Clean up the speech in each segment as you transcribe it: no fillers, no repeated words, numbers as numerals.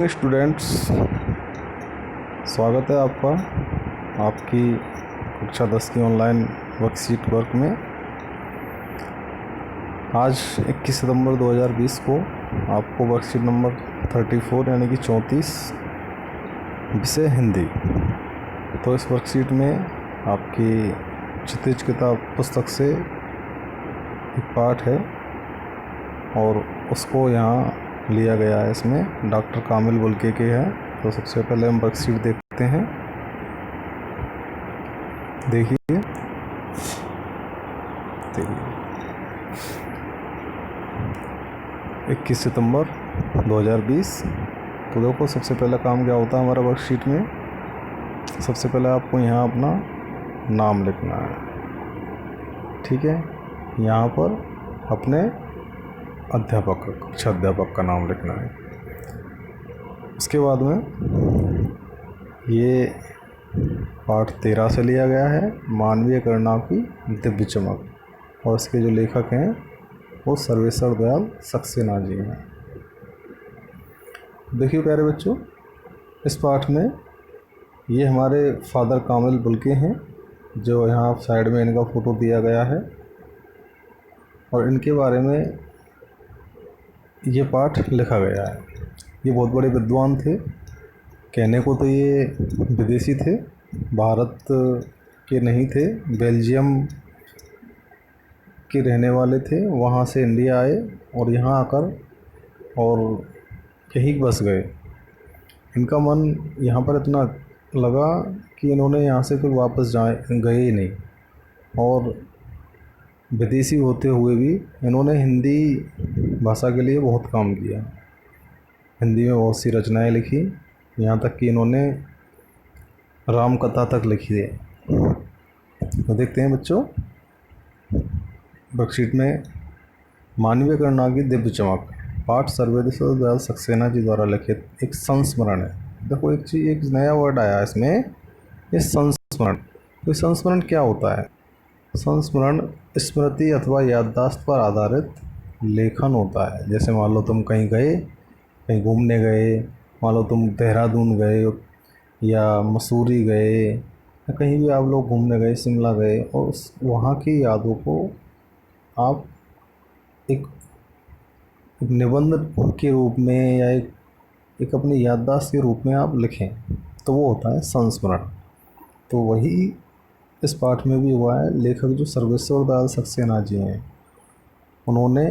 Students, स्वागत है आपका आपकी कक्षा 10 की ऑनलाइन वर्कशीट वर्क में। आज 21 सितंबर 2020 को आपको वर्कशीट नंबर 34 यानी कि 34 विषय हिंदी। तो इस वर्कशीट में आपकी क्षितिज किताब पुस्तक से एक पाठ है और उसको यहाँ लिया गया है। इसमें डॉक्टर कामिल बुल्के के है। तो सबसे पहले हम वर्कशीट देखते हैं। देखिए 21 सितंबर 2020। तो देखो सबसे पहला काम क्या होता है हमारा वर्कशीट में। सबसे पहले आपको यहाँ अपना नाम लिखना है, ठीक है। यहाँ पर अपने अध्यापक, कक्षा अध्यापक का नाम लिखना है। उसके बाद में ये पाठ 13 से लिया गया है, मानवीय गणना की दिव्य चमक, और इसके जो लेखक हैं वो सर्वेश्वर दयाल सक्सेना जी हैं। देखिए प्यारे बच्चों, इस पाठ में ये हमारे फादर कामिल बुल्के हैं, जो यहाँ साइड में इनका फ़ोटो दिया गया है, और इनके बारे में ये पाठ लिखा गया है। ये बहुत बड़े विद्वान थे। कहने को तो ये विदेशी थे, भारत के नहीं थे, बेल्जियम के रहने वाले थे। वहाँ से इंडिया आए और यहाँ आकर और यहीं बस गए। इनका मन यहाँ पर इतना लगा कि इन्होंने यहाँ से फिर वापस गए ही नहीं, और विदेशी होते हुए भी इन्होंने हिंदी भाषा के लिए बहुत काम किया। हिंदी में बहुत सी रचनाएं लिखी, यहाँ तक कि इन्होंने राम कथा तक लिखी है। तो देखते हैं बच्चों, वर्कशीट में मानवीय गणना की दिव्य चमक, पाठ सर्वेश्वर दयाल सक्सेना जी द्वारा लिखित एक संस्मरण है। देखो एक नया वर्ड आया इसमें, ये संस्मरण। तो संस्मरण क्या होता है? संस्मरण स्मृति अथवा याददाश्त पर आधारित लेखन होता है। जैसे मान लो तुम कहीं गए, कहीं घूमने गए, मान लो तुम देहरादून गए या मसूरी गए, या कहीं भी आप लोग घूमने गए, शिमला गए, और उस वहाँ की यादों को आप एक निबंध के रूप में या एक अपनी याददाश्त के रूप में आप लिखें, तो वो होता है संस्मरण। तो वही इस पाठ में भी हुआ है। लेखक जो सर्वेश्वर दयाल सक्सेना जी हैं, उन्होंने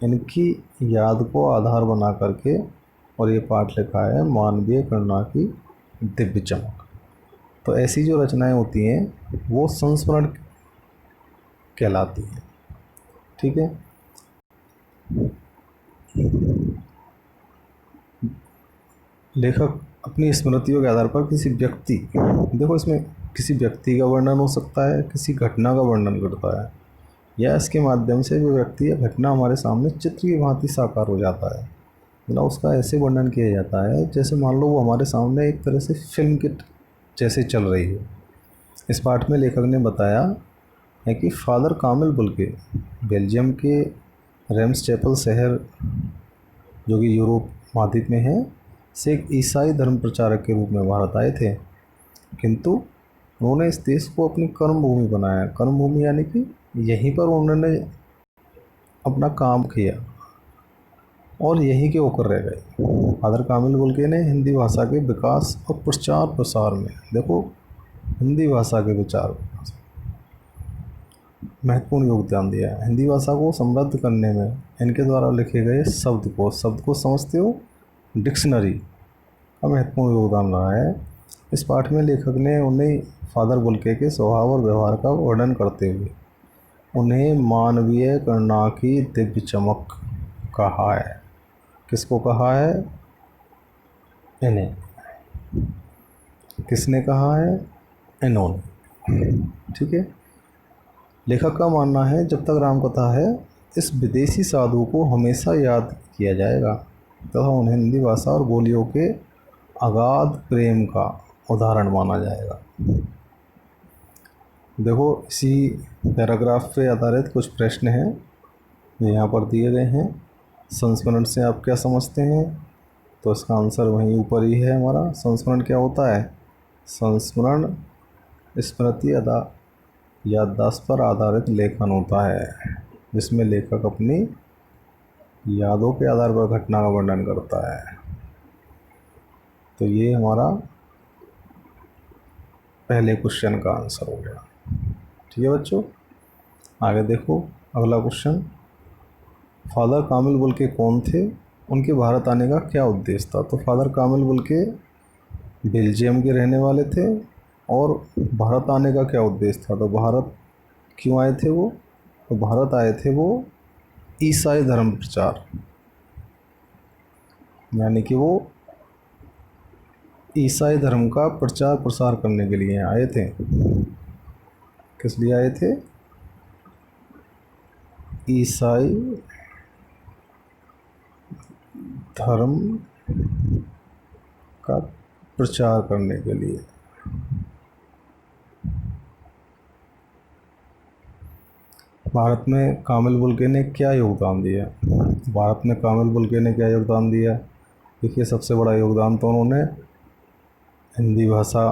इनकी याद को आधार बना करके और ये पाठ लिखा है, मानवीय गणना की दिव्य चमक। तो ऐसी जो रचनाएं होती हैं वो संस्मरण कहलाती हैं, ठीक है। लेखक अपनी स्मृतियों के आधार पर किसी व्यक्ति, देखो इसमें किसी व्यक्ति का वर्णन हो सकता है, किसी घटना का वर्णन करता है, या इसके माध्यम से जो व्यक्ति या घटना हमारे सामने चित्र की भांति साकार हो जाता है। मतलब उसका ऐसे वर्णन किया जाता है जैसे मान लो वो हमारे सामने एक तरह से फिल्म के जैसे चल रही है। इस पाठ में लेखक ने बताया है कि फादर कामिल बुल्के बेल्जियम के रेम्सचैपल शहर, जो कि यूरोप महाद्वीप में है, से एक ईसाई धर्म प्रचारक के रूप में भारत आए थे। किंतु उन्होंने इस देश को अपनी कर्मभूमि बनाया। कर्मभूमि यानी कि यहीं पर उन्होंने अपना काम किया और यहीं के होकर रह गए। फादर कामिल बुल्के ने हिंदी भाषा के विकास और प्रचार प्रसार में, देखो हिंदी भाषा के विचार महत्वपूर्ण योगदान दिया है। हिंदी भाषा को समृद्ध करने में इनके द्वारा लिखे गए शब्दकोश समझते हो, डिक्शनरी का महत्वपूर्ण योगदान रहा है। इस पाठ में लेखक ने उन्हें फादर बुल्के के स्वभाव और व्यवहार का वर्णन करते हुए उन्हें मानवीय गणना की दिव्य चमक कहा है। किसको कहा है? इन्हें। किसने कहा है? इन्होंने, ठीक है। लेखक का मानना है जब तक रामकथा है, इस विदेशी साधु को हमेशा याद किया जाएगा तथा उन्हें हिंदी भाषा और बोलियों के अगाध प्रेम का उदाहरण माना जाएगा। देखो इसी पैराग्राफ पे आधारित कुछ प्रश्न हैं जो यहाँ पर दिए गए हैं। संस्मरण से आप क्या समझते हैं? तो इसका आंसर वहीं ऊपर ही है हमारा। संस्मरण क्या होता है? संस्मरण स्मृति याददाश्त पर आधारित लेखन होता है, जिसमें लेखक अपनी यादों के आधार पर घटना का वर्णन करता है। तो ये हमारा पहले क्वेश्चन का आंसर हो गया। ठीक है बच्चों, आगे देखो अगला क्वेश्चन। फादर कामिल बुल्के कौन थे? उनके भारत आने का क्या उद्देश्य था? तो फादर कामिल बुल्के बेल्जियम के रहने वाले थे, और भारत आने का क्या उद्देश्य था? तो भारत क्यों आए थे वो? तो भारत आए थे वो ईसाई धर्म प्रचार, यानी कि वो ईसाई धर्म का प्रचार प्रसार करने के लिए आए थे। किस लिए आए थे? ईसाई धर्म का प्रचार करने के लिए। भारत में कामिल बुल्के ने क्या योगदान दिया? भारत में कामिल बुल्के ने क्या योगदान दिया? देखिए, सबसे बड़ा योगदान तो उन्होंने हिंदी भाषा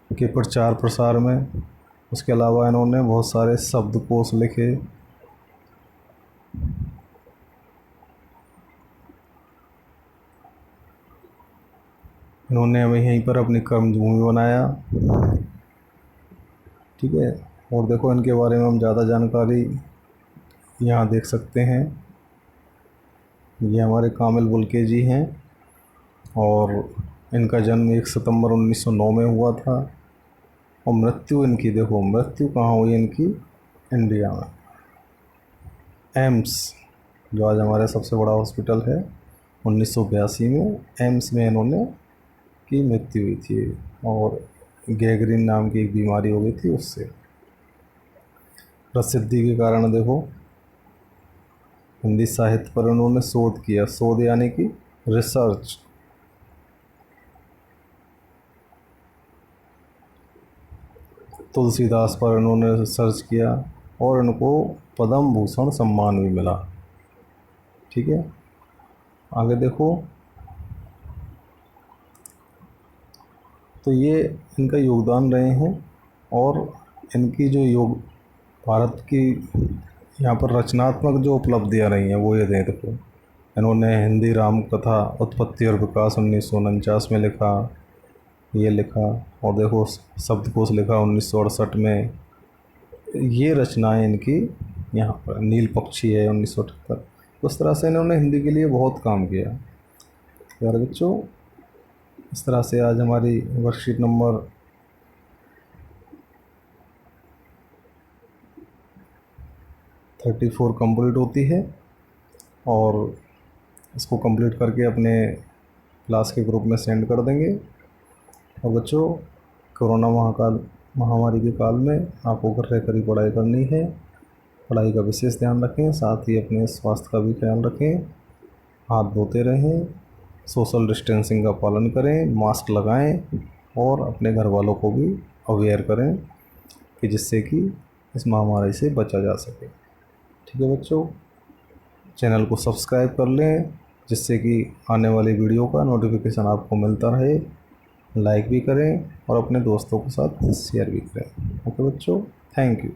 के प्रचार प्रसार में, उसके अलावा इन्होंने बहुत सारे शब्दकोश लिखे, इन्होंने यहीं पर अपनी कर्मभूमि बनाया। ठीक है, और देखो इनके बारे में हम ज़्यादा जानकारी यहाँ देख सकते हैं। ये हमारे कामिल बुल्के जी हैं, और इनका जन्म 1 सितंबर 1909 में हुआ था, और मृत्यु इनकी, देखो मृत्यु कहाँ हुई इनकी? इंडिया में, एम्स, जो आज हमारे सबसे बड़ा हॉस्पिटल है, 1982 में एम्स में इन्होंने की मृत्यु हुई थी, और गैंग्रीन नाम की एक बीमारी हो गई थी उससे। प्रसिद्धि के कारण देखो, हिंदी साहित्य पर उन्होंने शोध किया, शोध यानी कि रिसर्च। तुलसीदास पर इन्होंने रिसर्च किया, और इनको पद्म भूषण सम्मान भी मिला। ठीक है, आगे देखो, तो ये इनका योगदान रहे हैं, और इनकी जो भारत की यहाँ पर रचनात्मक जो उपलब्धियाँ रही हैं वो ये देखो, इन्होंने हिंदी राम कथा उत्पत्ति और विकास 1949 में लिखा, ये लिखा, और देखो शब्दकोश लिखा 1968 में। ये रचनाएं इनकी यहाँ पर, नील पक्षी है 1978। तो इस तरह से इन्होंने हिंदी के लिए बहुत काम किया। यार बच्चों, इस तरह से आज हमारी वर्कशीट नंबर 34 कंप्लीट होती है, और इसको कंप्लीट करके अपने क्लास के ग्रुप में सेंड कर देंगे। और बच्चों, कोरोना महामारी के काल में आपको घर रहकर ही पढ़ाई करनी है। पढ़ाई का विशेष ध्यान रखें, साथ ही अपने स्वास्थ्य का भी ख्याल रखें, हाथ धोते रहें, सोशल डिस्टेंसिंग का पालन करें, मास्क लगाएं, और अपने घर वालों को भी अवेयर करें कि जिससे कि इस महामारी से बचा जा सके। ठीक है बच्चों, चैनल को सब्सक्राइब कर लें, जिससे कि आने वाली वीडियो का नोटिफिकेशन आपको मिलता रहे। लाइक भी करें, और अपने दोस्तों के साथ शेयर भी करें। ओके बच्चों, थैंक यू।